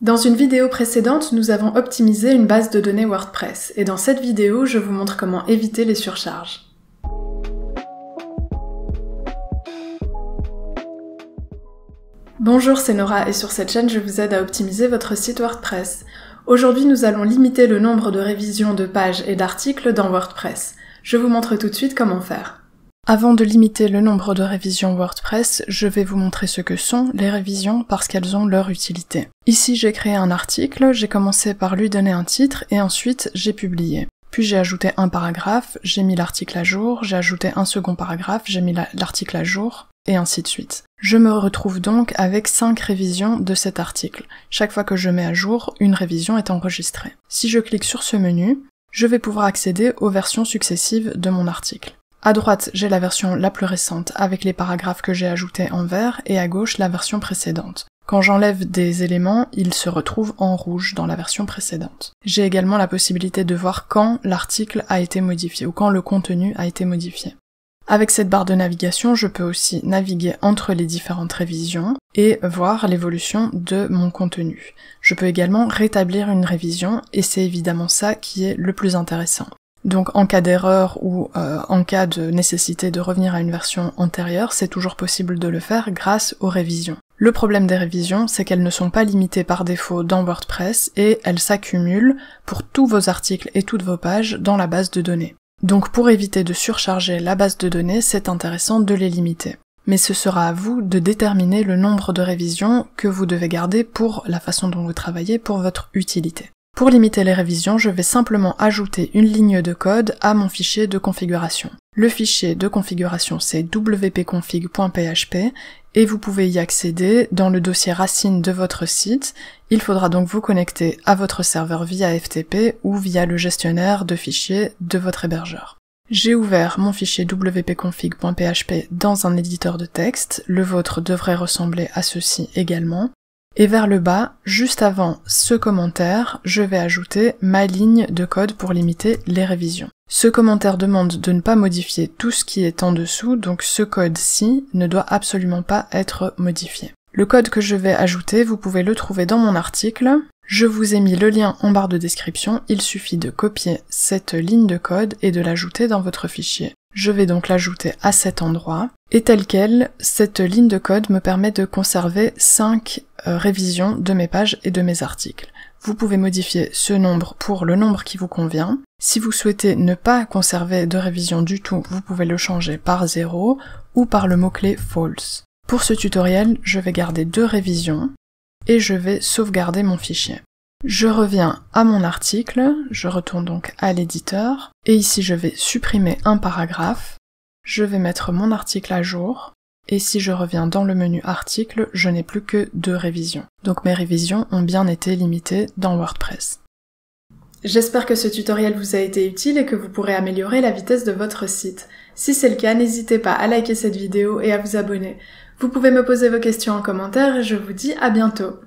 Dans une vidéo précédente, nous avons optimisé une base de données WordPress, et dans cette vidéo, je vous montre comment éviter les surcharges. Bonjour, c'est Nora, et sur cette chaîne, je vous aide à optimiser votre site WordPress. Aujourd'hui, nous allons limiter le nombre de révisions de pages et d'articles dans WordPress. Je vous montre tout de suite comment faire. Avant de limiter le nombre de révisions WordPress, je vais vous montrer ce que sont les révisions parce qu'elles ont leur utilité. Ici, j'ai créé un article, j'ai commencé par lui donner un titre et ensuite j'ai publié. Puis j'ai ajouté un paragraphe, j'ai mis l'article à jour, j'ai ajouté un second paragraphe, j'ai mis l'article à jour, et ainsi de suite. Je me retrouve donc avec 5 révisions de cet article. Chaque fois que je mets à jour, une révision est enregistrée. Si je clique sur ce menu, je vais pouvoir accéder aux versions successives de mon article. À droite, j'ai la version la plus récente avec les paragraphes que j'ai ajoutés en vert et à gauche la version précédente. Quand j'enlève des éléments, ils se retrouvent en rouge dans la version précédente. J'ai également la possibilité de voir quand l'article a été modifié ou quand le contenu a été modifié. Avec cette barre de navigation, je peux aussi naviguer entre les différentes révisions et voir l'évolution de mon contenu. Je peux également rétablir une révision et c'est évidemment ça qui est le plus intéressant. Donc en cas d'erreur ou en cas de nécessité de revenir à une version antérieure, c'est toujours possible de le faire grâce aux révisions. Le problème des révisions, c'est qu'elles ne sont pas limitées par défaut dans WordPress et elles s'accumulent pour tous vos articles et toutes vos pages dans la base de données. Donc pour éviter de surcharger la base de données, c'est intéressant de les limiter. Mais ce sera à vous de déterminer le nombre de révisions que vous devez garder pour la façon dont vous travaillez, pour votre utilité. Pour limiter les révisions, je vais simplement ajouter une ligne de code à mon fichier de configuration. Le fichier de configuration, c'est wp-config.php et vous pouvez y accéder dans le dossier racine de votre site. Il faudra donc vous connecter à votre serveur via FTP ou via le gestionnaire de fichiers de votre hébergeur. J'ai ouvert mon fichier wp-config.php dans un éditeur de texte. Le vôtre devrait ressembler à ceci également. Et vers le bas, juste avant ce commentaire, je vais ajouter ma ligne de code pour limiter les révisions. Ce commentaire demande de ne pas modifier tout ce qui est en dessous, donc ce code-ci ne doit absolument pas être modifié. Le code que je vais ajouter, vous pouvez le trouver dans mon article. Je vous ai mis le lien en barre de description, il suffit de copier cette ligne de code et de l'ajouter dans votre fichier. Je vais donc l'ajouter à cet endroit, et telle quelle, cette ligne de code me permet de conserver 5 révisions de mes pages et de mes articles. Vous pouvez modifier ce nombre pour le nombre qui vous convient. Si vous souhaitez ne pas conserver de révision du tout, vous pouvez le changer par 0 ou par le mot-clé false. Pour ce tutoriel, je vais garder 2 révisions et je vais sauvegarder mon fichier. Je reviens à mon article, je retourne donc à l'éditeur, et ici je vais supprimer un paragraphe, je vais mettre mon article à jour, et si je reviens dans le menu article, je n'ai plus que 2 révisions. Donc mes révisions ont bien été limitées dans WordPress. J'espère que ce tutoriel vous a été utile et que vous pourrez améliorer la vitesse de votre site. Si c'est le cas, n'hésitez pas à liker cette vidéo et à vous abonner. Vous pouvez me poser vos questions en commentaire et je vous dis à bientôt.